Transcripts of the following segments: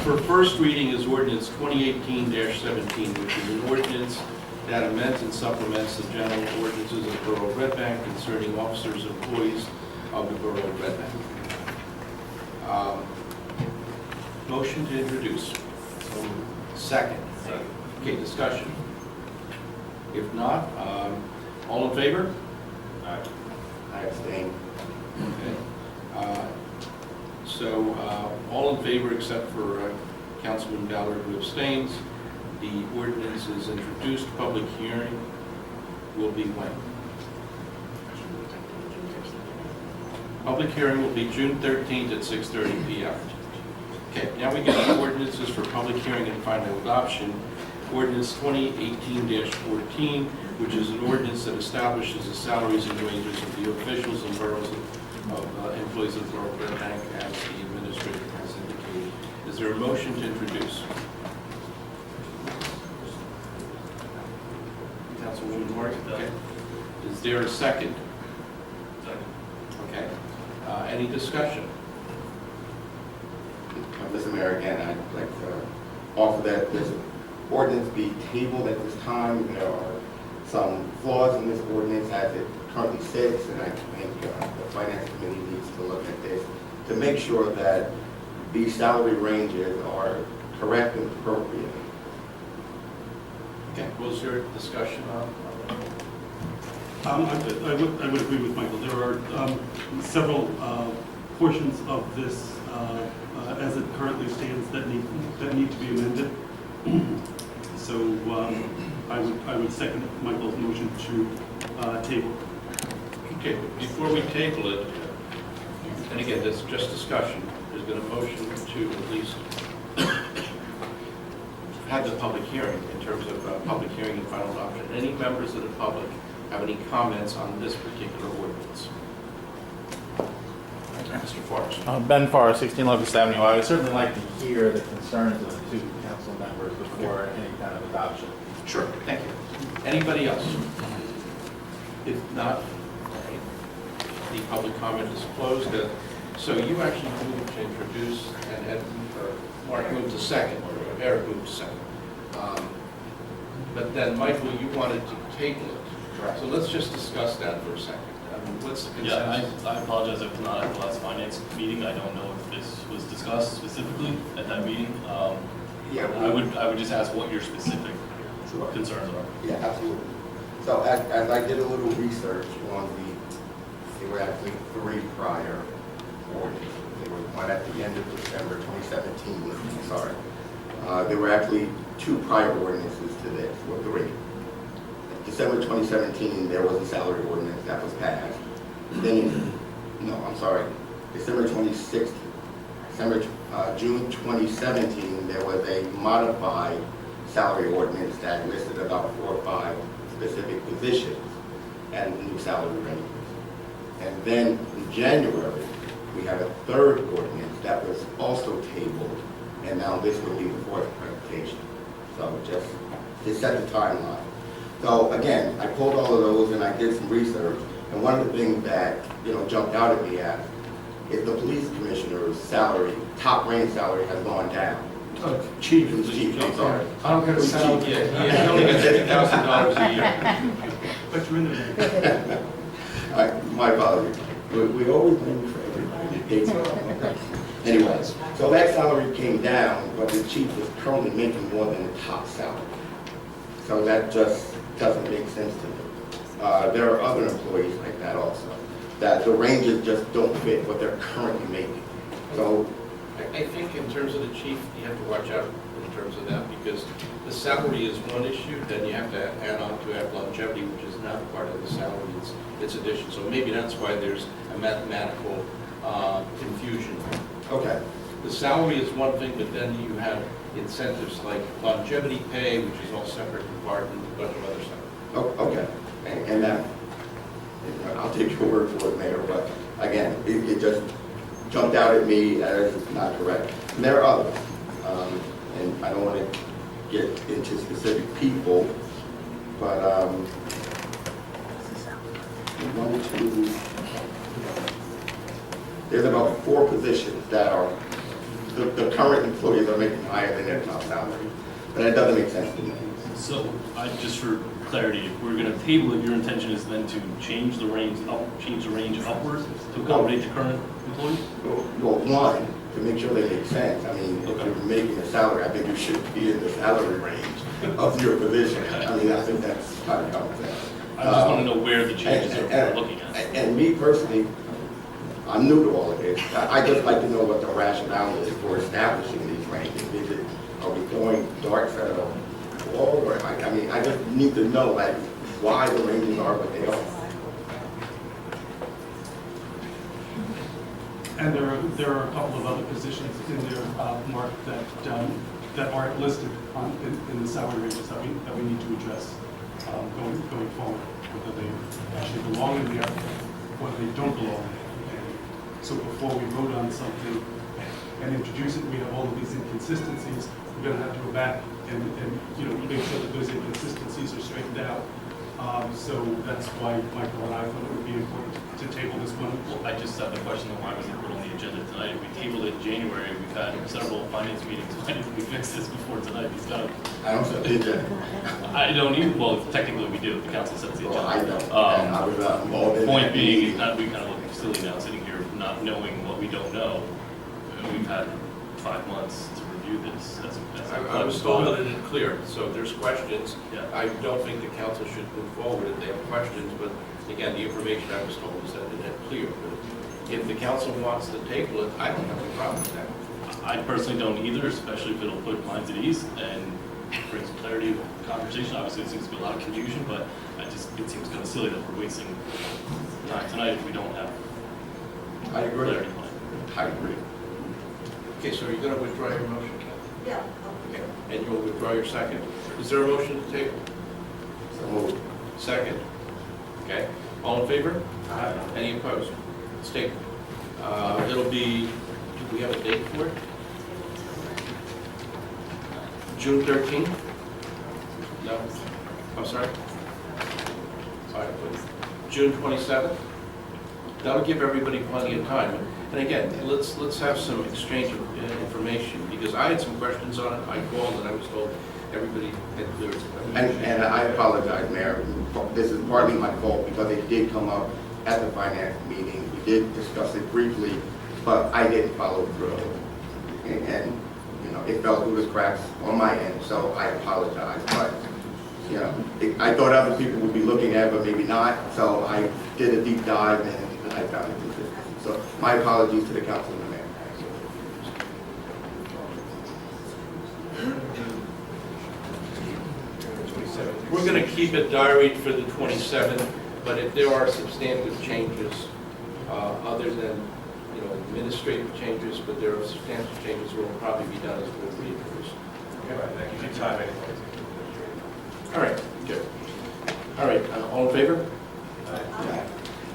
For first reading is ordinance 2018-17, which is an ordinance that amends and supplements the general ordinances of the Borough of Red Bank concerning officers and employees of the Borough of Red Bank. Motion to introduce. Second. Okay, discussion. If not, all in favor? I abstain. Okay. So, all in favor except for Councilman Ballard who abstains. The ordinance is introduced. Public hearing will be when? Public hearing will be June 13th at 6:30 p.m. Okay, now we get the ordinances for public hearing and final adoption. Ordinance 2018-14, which is an ordinance that establishes the salaries and wages of the officials and boroughs of employees of the Borough of Red Bank as the administrator has indicated. Is there a motion to introduce? Councilwoman Morgan? Okay. Is there a second? Second. Okay. Any discussion? Mr. Mayor, again, I'd like to offer that this ordinance be tabled at this time. There are some flaws in this ordinance as it currently sits, and I think the Finance Committee needs to look at this to make sure that these salary ranges are correct and appropriate. Okay. Was there discussion on I would agree with Michael. There are several portions of this, as it currently stands, that need to be amended. So I would second Michael's motion to table. Okay, before we table it, and again, this is just discussion, there's been a motion to at least have the public hearing in terms of public hearing and final adoption. Any members of the public have any comments on this particular ordinance? Mr. Forrest. Ben Farr, 16 Locust Avenue. I would certainly like to hear the concerns of the two council members before any kind of adoption. Sure, thank you. Anybody else? If not, the public comment is closed. So you actually moved to introduce, and Ed, or Mark moved to second, or Eric moved to second. But then, Michael, you wanted to table it. Correct. So let's just discuss that for a second. What's the consensus? Yeah, I apologize if not at the last finance meeting. I don't know if this was discussed specifically at that meeting. Yeah, I would just ask what your specific concerns are. Yeah, absolutely. So as I did a little research on there were actually 3 prior ordinances. There was one at the end of December 2017, I'm sorry. There were actually 2 prior ordinances to this, or 3. December 2017, there was a salary ordinance that was passed. Then, December 26th, June 2017, there was a modified salary ordinance that listed about 4 or 5 specific positions and new salary ranges. And then in January, we have a 3rd ordinance that was also tabled, and now this would be the 4th presentation. So just to set the timeline. So again, I pulled all of those and I did some research, and one of the things that jumped out at me is the police commissioner's salary, top range salary, has gone down. Chief. I'm sorry. I don't get a salary. Yeah, he only gets $50,000 a year. But you're in there. My apologies. We always blame for everybody. It takes okay. Anyways, so that salary came down, but the chief is currently making more than the top salary. So that just doesn't make sense to me. There are other employees like that also, that the ranges just don't fit what they're currently making. So I think in terms of the chief, you have to watch out in terms of that, because the salary is one issue, then you have to add on to have longevity, which is not part of the salary, it's addition. So maybe that's why there's a mathematical confusion. okay. The salary is one thing, but then you have incentives like longevity pay, which is all separate and apart, and a bunch of other stuff. Oh, okay. And that, I'll take your word for it, Mayor, but again, it just jumped out at me as not correct. And there are others, and I don't want to get into specific people, but there's about 4 positions that are the current employees are making higher than their top salary. But that doesn't make sense to me. So, just for clarity, if we're gonna table it, your intention is then to change the range upward to accommodate the current employees? Well, one, to make sure they make sense. I mean, if Okay. you're making a salary, I think you should be in the salary range of your position. I mean, I think that's kind of common sense. I just wanna know where the changes are we're looking at. And me personally, I'm new to all of this. I just like to know what the rationale is for establishing these ranges. Are we going dark side of the wall, or, I mean, I just need to know, like, why the ranges are what they are. And there are a couple of other positions in there, Mark, that aren't listed in the salary ranges that we need to address going forward, whether they actually belong in there, whether they don't belong. And so before we vote on something and introduce it, we have all of these inconsistencies. We're going to have to go back and make sure that those inconsistencies are straightened out. So that's why Michael and I thought it would be important to table this one. Well, I just have the question of why was it put on the agenda tonight? We tabled it in January, we've had several finance meetings, why didn't we fix this before tonight? He's got, I don't think that. I don't even, well, technically we do, the council sets the Well, I agenda. don't. And I was involved in Point that being, meeting. we kind of look silly now, sitting here not knowing what we don't know. And we've had 5 months to review this as a I was told that it is clear, so if there's questions, Yeah. I don't think the council should move forward if they have questions, but again, the information I was told is that it is clear. But if the council wants to table it, I don't have a problem with that. I personally don't either, especially if it'll put minds at ease and bring some clarity to the conversation. Obviously, it seems to be a lot of confusion, but it seems kind of silly that we're wasting time tonight if we don't have I agree. clarity on it. I agree. Okay, so are you going to withdraw your motion, Ken? Yeah. Okay, and you'll withdraw your second. Is there a motion to table? So moved. Second? Okay, all in favor? Aye. Any opposed? State. It'll be, do we have a date for it? June 13th? No? I'm sorry? All right, June 27th? That'll give everybody plenty of time. And again, let's have some exchange of information, because I had some questions on it. I called and I was told everybody had cleared. And I apologize, Mayor. This is partly my fault because it did come up at the finance meeting. We did discuss it briefly, but I didn't follow through. And it fell through the cracks on my end, so I apologize. But, I thought other people would be looking at it, but maybe not. So I did a deep dive and I found it consistent. So my apologies to the council and the mayor. We're going to keep it diaried for the 27th, but if there are substantive changes, other than, administrative changes, but there are substantive changes will probably be done as board readers. Thank you for your time, anyway. All right, good. All right, all in favor?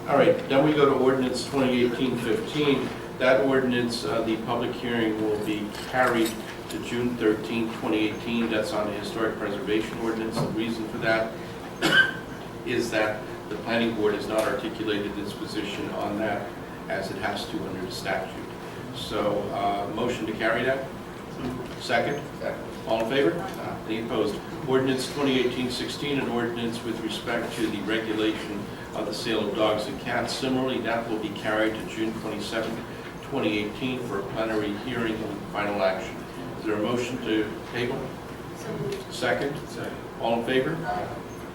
All right, then we go to ordinance 2018-15. That ordinance, the public hearing will be carried to June 13, 2018. That's on the historic preservation ordinance. The reason for that is that the planning board has not articulated its position on that as it has to under the statute. So, motion to carry that? Second? Second. All in favor? Any opposed? Ordinance 2018-16, an ordinance with respect to the regulation of the sale of dogs and cats. Similarly, that will be carried to June 27, 2018 for a plenary hearing and final action. Is there a motion to table? Second? All in favor?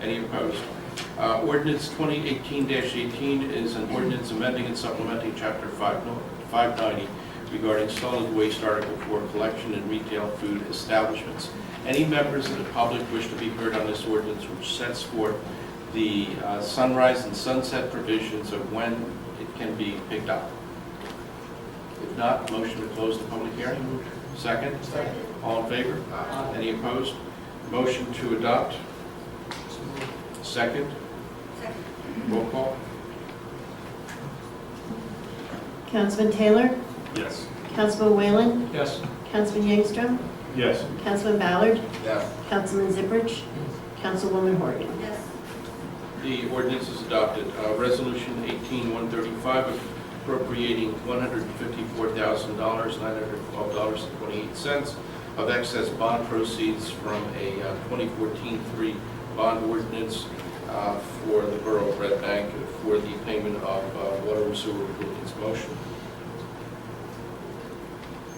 Any opposed? Ordinance 2018-18 is an ordinance amending and supplementing Chapter 590 regarding solid waste Article 4 collection in retail food establishments. Any members of the public wish to be heard on this ordinance, which sets forth the sunrise and sunset provisions of when it can be picked up? If not, motion to close the public hearing? Second? All in favor? Any opposed? Motion to adopt? Second? Roll call? Councilman Taylor? Yes. Councilman Whalen? Yes. Councilman Yangstrom? Yes. Councilman Ballard? Yes. Councilman Zipperich? Councilwoman Horgan? Yes. The ordinance is adopted. Resolution 18-135, appropriating $154,912.28 of excess bond proceeds from a 2014-3 bond ordinance for the Borough of Red Bank for the payment of water and sewer improvements. Motion.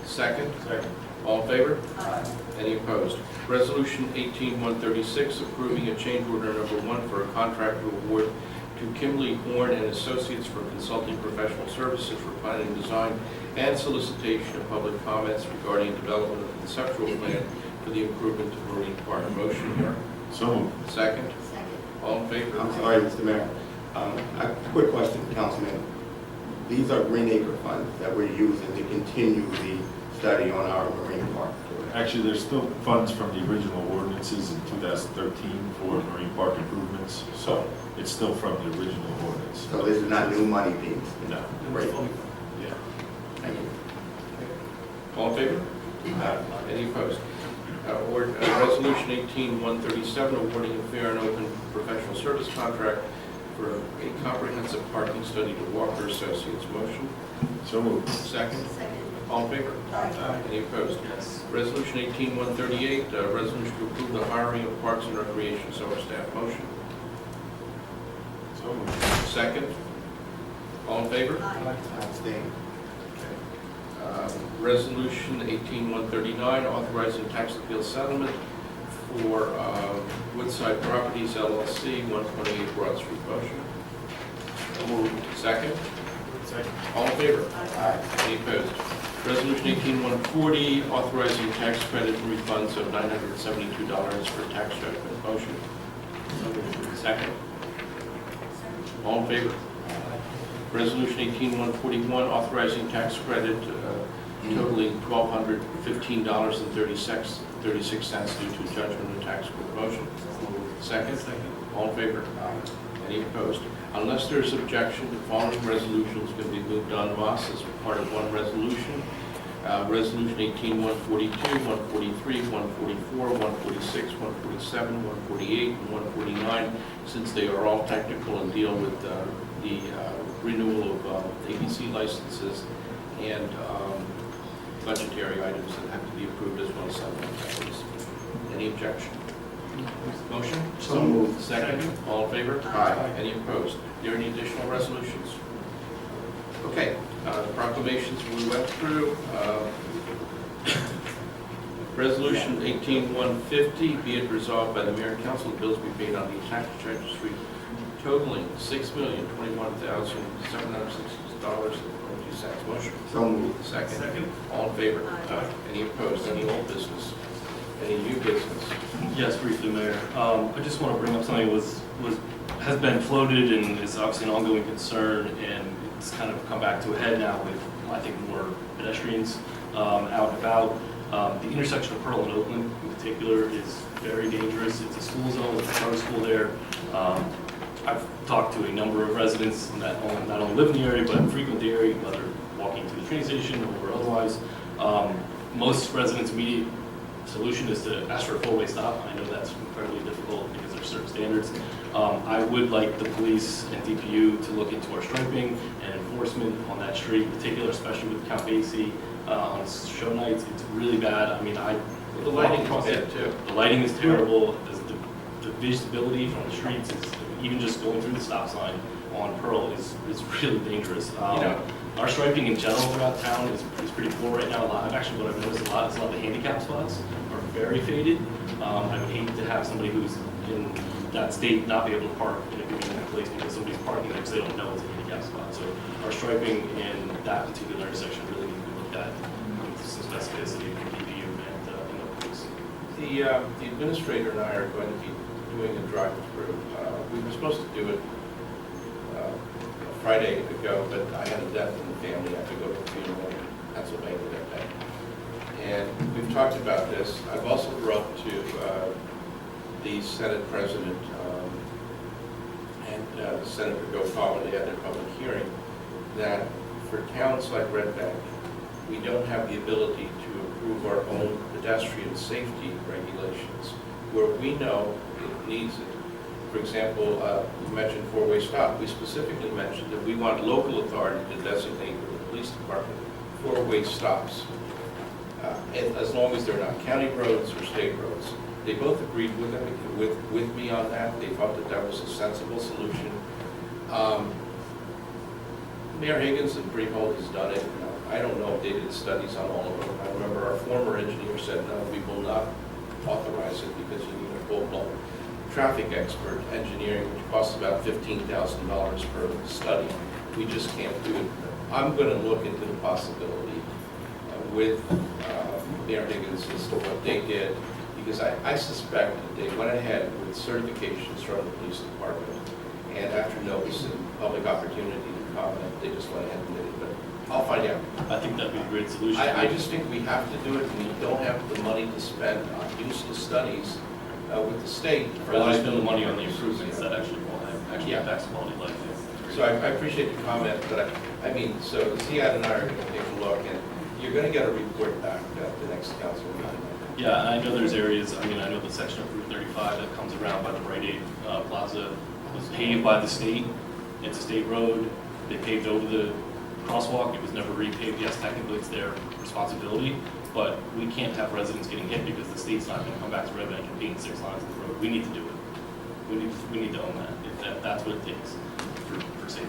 Second? Second. All in favor? Any opposed? Resolution 18-136, approving a change order number 1 for a contract award to Kimley Horn and Associates for consulting professional services for planning and design and solicitation of public comments regarding development of a conceptual plan for the improvement of Marine Park. Motion here. So moved. Second. Second. All in favor? I'm sorry, Mr. Mayor. A quick question, Councilman. These are Green Acre funds that we're using to continue the study on our marine park. Actually, there's still funds from the original ordinances in 2013 for marine park improvements, so it's still from the original ordinance. So this is not new money being spent? No. Great. Yeah. Thank you. All in favor? Any opposed? Resolution 18-137, awarding a fair and open professional service contract for a comprehensive parking study to Walker Associates. Motion. So moved. Second. Second. All in favor? Any opposed? Yes. Resolution 18-138, resolution to approve the hiring of Parks and Recreation summer staff. Motion. So moved. Second. All in favor? Abstain. Resolution 18-139, authorizing tax appeal settlement for Woodside Properties LLC, 128 Broad Street. Motion. Second. Second. All in favor? Any opposed? Resolution 18-140, authorizing tax credit refunds of $972 for tax judgment. Motion. Second. All in favor? Resolution 18-141, authorizing tax credit totaling $1,215.36 due to judgment of tax court. Motion. Second. All in favor? Any opposed? Unless there is objection, the following resolutions can be moved en masse as part of one resolution. Resolution 18-142, 143, 144, 146, 147, 148, and 149, since they are all technical and deal with the renewal of ABC licenses and budgetary items that have to be approved as well as settlement matters. Any objection? Motion? So moved. Second. All in favor? Aye. Any opposed? Are there any additional resolutions? Okay, proclamations we went through. Resolution 18-150, be it resolved by the mayor and council, the bills be paid on the tax registry totaling $6,021,760.22. Motion. So moved. Second. All in favor? Any opposed? Any old business? Any new business? Yes, briefly, Mayor. I just want to bring up something that has been floated and is obviously an ongoing concern, and it's kind of come back to a head now with, I think, more pedestrians out and about. The intersection of Pearl and Oakland in particular is very dangerous. It's a school zone, it's a charter school there. I've talked to a number of residents that not only live in the area, but frequent the area, whether walking to the train station or otherwise. Most residents' immediate solution is to ask for a four-way stop. I know that's incredibly difficult because there's certain standards. I would like the police and DPU to look into our striping and enforcement on that street in particular, especially with Count Basie on show nights. It's really bad. I mean, The lighting is bad too. the lighting is terrible. The visibility from the streets is, even just going through the stop sign on Pearl is really dangerous. Our striping in general throughout town is pretty poor right now. What I've noticed a lot is a lot of the handicap spots are very faded. I would hate to have somebody who's in that state not be able to park in a convenient place because somebody's parking there because they don't know it's a handicap spot. So our striping in that particular intersection really needs to be looked at with some specificity from DPU and the police. The administrator and I are going to be doing a drive-through. We were supposed to do it a Friday ago, but I had a death in the family. I had to go to a funeral in Pennsylvania that day. And we've talked about this. I've also brought to the Senate President and Senator Gopal when they had their public hearing that for towns like Red Bank, we don't have the ability to approve our own pedestrian safety regulations where we know it needs it For example, you mentioned four-way stop. We specifically mentioned that we want local authority to designate with the police department four-way stops, and as long as they're not county roads or state roads. They both agreed with me on that. They thought that that was a sensible solution. Mayor Higgins and Freehold has done it. I don't know if they did studies on all of them. I remember our former engineer said, no, we will not authorize it because you need a full-blown traffic expert engineering, which costs about $15,000 per study. We just can't do it. I'm going to look into the possibility with Mayor Higgins as to what they did, because I suspect that they went ahead with certifications from the police department, and after notice and public opportunity to comment, they just went ahead and did it. But I'll find out. I think that'd be a great solution. I just think we have to do it, and we don't have the money to spend on useless studies with the state. Rather than spend the money on the improvements that actually will have, Yeah. impacts quality of life. So I appreciate the comment, but I mean, so Ziad and I are going to take a look, and you're going to get a report back at the next council meeting. Yeah, and I know there's areas, I mean, I know the section of Route 35 that comes around by the Rite Aid Plaza was paved by the state. It's a state road. They paved over the crosswalk. It was never repaved. Yes, technically it's their responsibility, but we can't have residents getting hit because the state's not going to come back to Red Bank and paint 6 lines of the road. We need to do it. We need to own that, if that's what it takes for safety.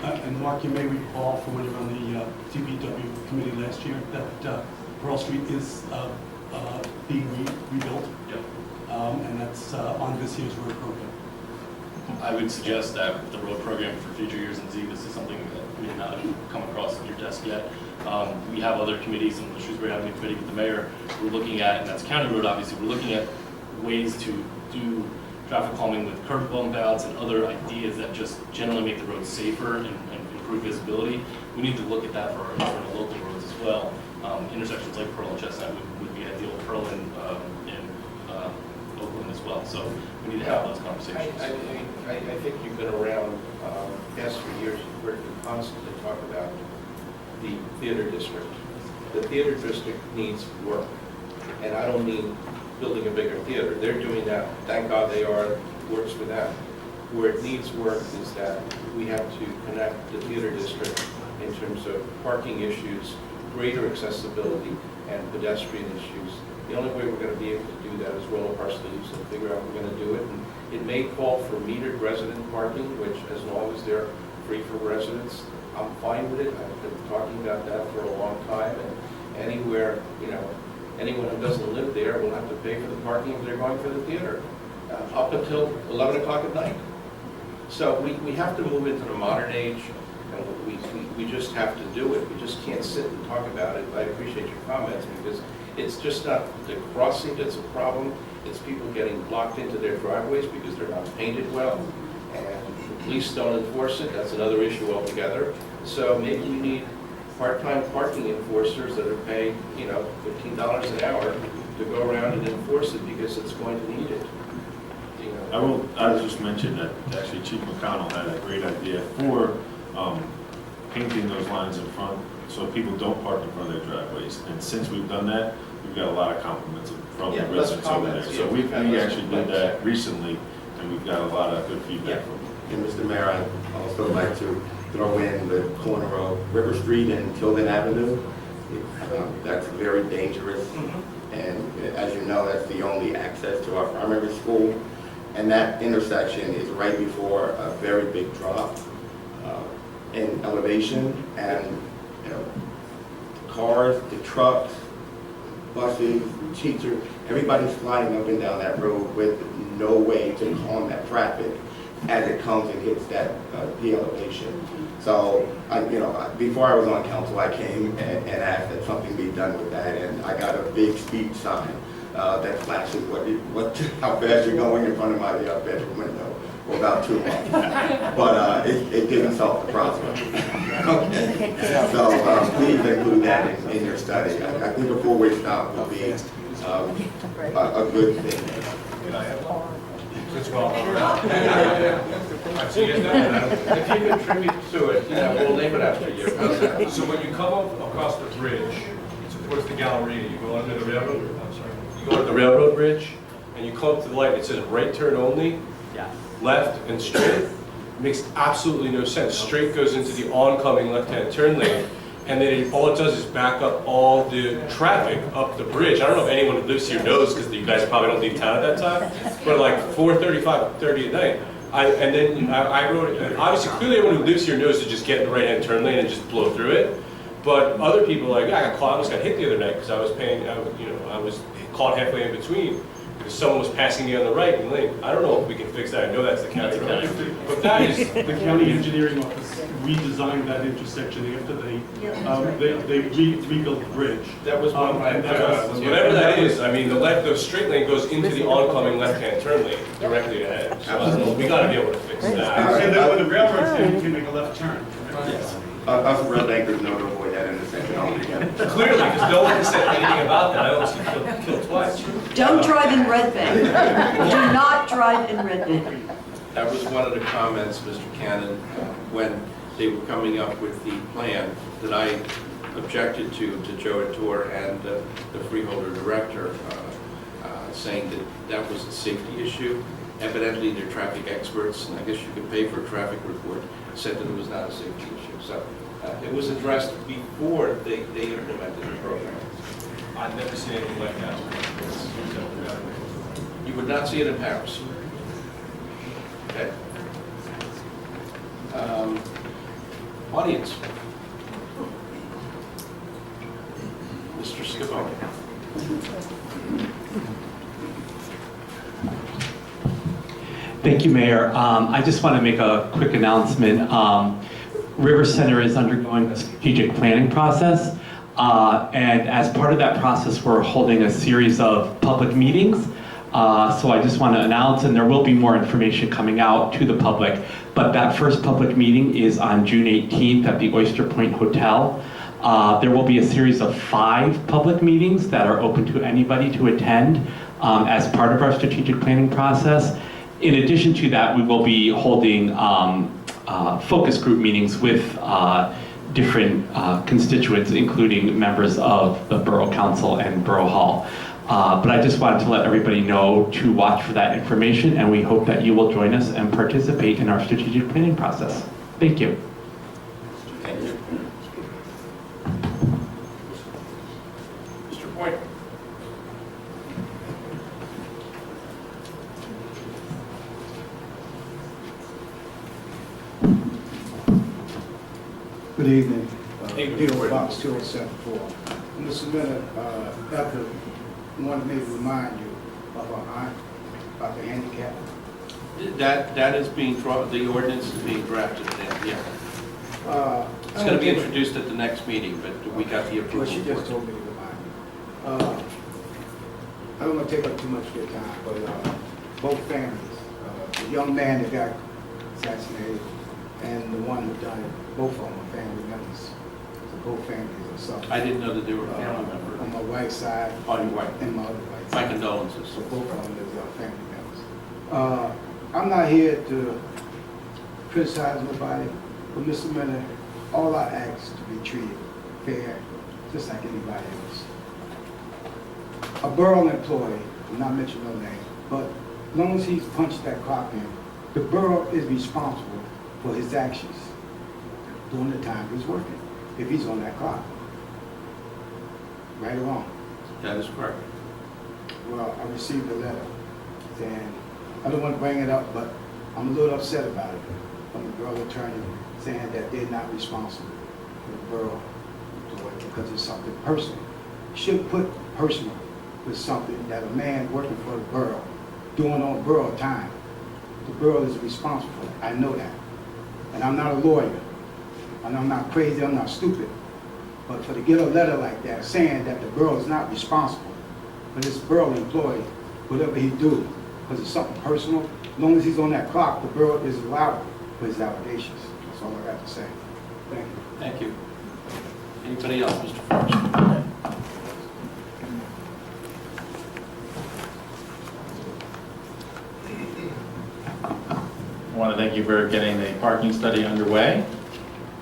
And Mark, you may recall from when you were on the DPW committee last year that Pearl Street is being rebuilt, Yep. and that's on this year's road program. I would suggest that the road program for future years in Z, this is something that may not have come across your desk yet. We have other committees, and the Shrewsbury Avenue Committee with the mayor, we're looking at, and that's county road obviously, we're looking at ways to do traffic calming with curb bump outs and other ideas that just generally make the roads safer and improve visibility. We need to look at that for our local roads as well. Intersections like Pearl and Chestnut would be ideal, Pearl and Oakland as well. So we need to have those conversations. I think you've been around past few years, you've heard me constantly talk about the theater district. The theater district needs work, and I don't mean building a bigger theater. They're doing that. Thank God they are. Works for them. Where it needs work is that we have to connect the theater district in terms of parking issues, greater accessibility, and pedestrian issues. The only way we're going to be able to do that is roll up our sleeves and figure out we're going to do it. And it may call for metered resident parking, which as long as they're free for residents, I'm fine with it. I've been talking about that for a long time. And anywhere, anyone who doesn't live there will have to pay for the parking if they're going for the theater, up until 11 o'clock at night. So we have to move into the modern age, and we just have to do it. We just can't sit and talk about it. I appreciate your comments, because it's just not the crossing that's a problem. It's people getting blocked into their driveways because they're not painted well, and the police don't enforce it. That's another issue altogether. So maybe we need part-time parking enforcers that are paid, $15 an hour to go around and enforce it, because it's going to need it. I just mentioned that actually Chief McConnell had a great idea for painting those lines in front so people don't park in front of their driveways. And since we've done that, we've got a lot of compliments from the residents over there. So we actually did that recently, and we've got a lot of good feedback from them. And Mr. Mayor, I'd also like to throw in the corner of River Street and Tilden Avenue. That's very dangerous. And as you know, that's the only access to our primary school. And that intersection is right before a very big drop in elevation. And, cars, the trucks, buses, teachers, everybody's sliding up and down that road with no way to calm that traffic as it comes and hits that the elevation. So, before I was on council, I came and asked that something be done with that, and I got a big speed sign that flashes how fast you're going in front of my bedroom window for about 2 months. But it didn't solve the problem. Okay. So please include that in your study. I think a four-way stop would be a good thing. If you contribute to it, we'll name it after you. So when you come across the bridge, towards the Galleria, you go under the railroad, I'm sorry, you go under the railroad bridge, and you come up to the light, it says right turn only. left and straight, makes absolutely no sense. Straight goes into the oncoming left-hand turn lane, and then all it does is back up all the traffic up the bridge. I don't know if anyone who lives here knows, because you guys probably don't leave town at that time, but like 4:35, 30 at night, I wrote it, and obviously clearly everyone who lives here knows to just get in the right-hand turn lane and just blow through it. But other people are like, I got caught, I almost got hit the other night because I was caught halfway in between because someone was passing me on the right lane. I don't know if we can fix that. I know that's the county road. But that is, The county engineering office redesigned that intersection after they rebuilt the bridge. That was one of my, whatever that is, I mean, the straight lane goes into the oncoming left-hand turn lane directly ahead. So I don't know, we gotta be able to fix that. And then when the railroad's there, you can make a left turn. yes. Us road anchors know to avoid that intersection altogether. Clearly, because no one has said anything about that. I almost got killed twice. Don't drive in Red Bank. Do not drive in Red Bank. That was one of the comments, Mr. Cannon, when they were coming up with the plan that I objected to Joe Attore and the freeholder director, saying that that was a safety issue. Evidently, they're traffic experts, and I guess you could pay for a traffic report, said that it was not a safety issue. So it was addressed before they implemented the program. I've never seen anything like that. You would not see it in Paris. Okay. Audience. Mr. Scavone. Thank you, Mayor. I just want to make a quick announcement. River Center is undergoing a strategic planning process, and as part of that process, we're holding a series of public meetings. So I just want to announce, and there will be more information coming out to the public, but that first public meeting is on June 18th at the Oyster Point Hotel. There will be a series of 5 public meetings that are open to anybody to attend as part of our strategic planning process. In addition to that, we will be holding focus group meetings with different constituents, including members of the Borough Council and Borough Hall. But I just wanted to let everybody know to watch for that information, and we hope that you will join us and participate in our strategic planning process. Thank you. Thank you. Mr. Point. Good evening. Evening. P.O. Box 2074. Mr. Miller, Dr. wanted me to remind you of our aunt about the handicap. That is being, the ordinance is being drafted then, yeah. It's going to be introduced at the next meeting, but we got the approval. Well, she just for it. told me to remind you. I don't want to take up too much of your time, but both families, the young man that got assassinated and the one who done it, both of them are family members. So both families are suffering. I didn't know that they were family members. On my wife's side On your wife. and my other wife's My side. condolences. So both of them is our family members. I'm not here to criticize nobody, but Mr. Miller, all I ask is to be treated fair, just like anybody else. A borough employee, I'm not mentioning no name, but as long as he's punched that clock in, the borough is responsible for his actions during the time he's working, if he's on that clock. Right or wrong? That is correct. Well, I received a letter saying, I don't want to bring it up, but I'm a little upset about it, from the borough attorney saying that they're not responsible for the borough employee because it's something personal. You shouldn't put personal with something that a man working for the borough, doing on borough time. The borough is responsible for it. I know that. And I'm not a lawyer, and I'm not crazy, I'm not stupid. But for to get a letter like that saying that the borough is not responsible for this borough employee, whatever he do, because it's something personal, as long as he's on that clock, the borough is allowed for his allegations. That's all I got to say. Thank you. Thank you. Anybody else, Mr. Forrest? I want to thank you for getting the parking study underway.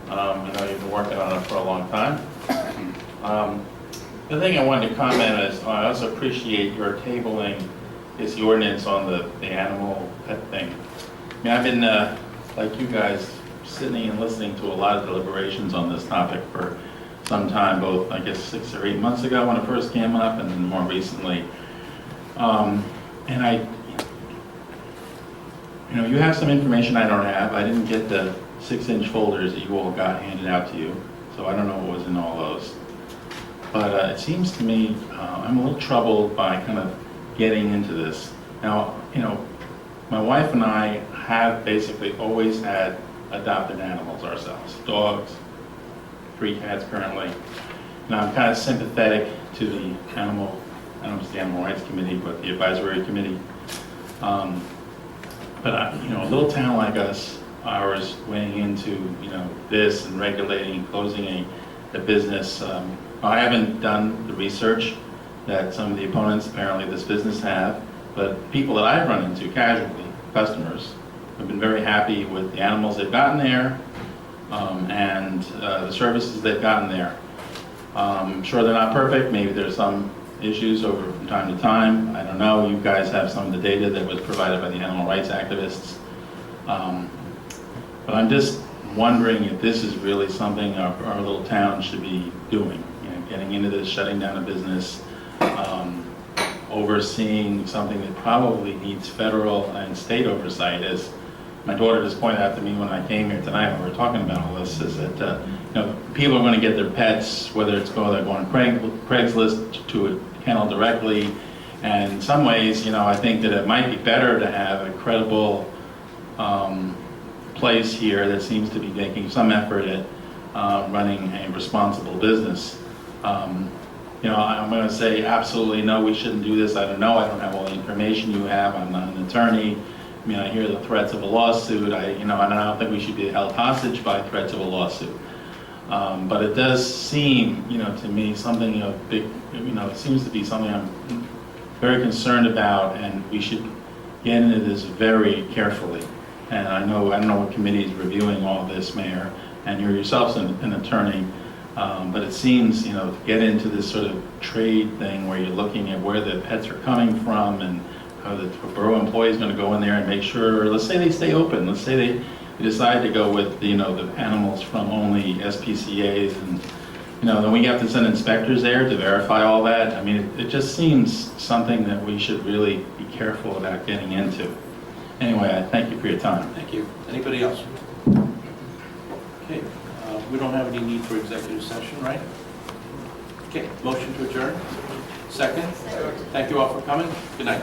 I know you've been working on it for a long time. The thing I wanted to comment is I also appreciate your tabling is the ordinance on the animal pet thing. I mean, I've been, like you guys, sitting and listening to a lot of deliberations on this topic for some time, both, I guess, 6 or 8 months ago when it first came up, and then more recently. And you have some information I don't have. I didn't get the 6-inch folders that you all got handed out to you, so I don't know what was in all those. But it seems to me, I'm a little troubled by kind of getting into this. Now, my wife and I have basically always had adopted animals ourselves, dogs, 3 cats currently. Now, I'm kind of sympathetic to the animal, I don't know if it's the Animal Rights Committee, but the Advisory Committee. But a little town like us, ours, weighing into, this and regulating, closing a business. I haven't done the research that some of the opponents apparently of this business have, but people that I've run into casually, customers, have been very happy with the animals they've gotten there, and the services they've gotten there. I'm sure they're not perfect. Maybe there's some issues over from time to time. I don't know. You guys have some of the data that was provided by the animal rights activists. But I'm just wondering if this is really something our little town should be doing. Getting into this, shutting down a business, overseeing something that probably needs federal and state oversight. As my daughter just pointed out to me when I came here tonight when we were talking about all this, is that people are going to get their pets, whether it's they're going Craigslist to a kennel directly, and in some ways, I think that it might be better to have a credible place here that seems to be making some effort at running a responsible business. I'm going to say absolutely no, we shouldn't do this. I don't know. I don't have all the information you have. I'm not an attorney. I mean, I hear the threats of a lawsuit. And I don't think we should be held hostage by threats of a lawsuit. But it does seem, to me, something of big, it seems to be something I'm very concerned about, and we should get into this very carefully. And I don't know what committee is reviewing all this, Mayor, and you're yourself an attorney. But it seems, to get into this sort of trade thing where you're looking at where the pets are coming from and how the borough employee is going to go in there and make sure, let's say they stay open, let's say they decide to go with, the animals from only SPCA's, and, then we have to send inspectors there to verify all that. I mean, it just seems something that we should really be careful about getting into. Anyway, I thank you for your time. Thank you. Anybody else? Okay, we don't have any need for executive session, right? Okay, motion to adjourn? Second? Thank you all for coming. Good night.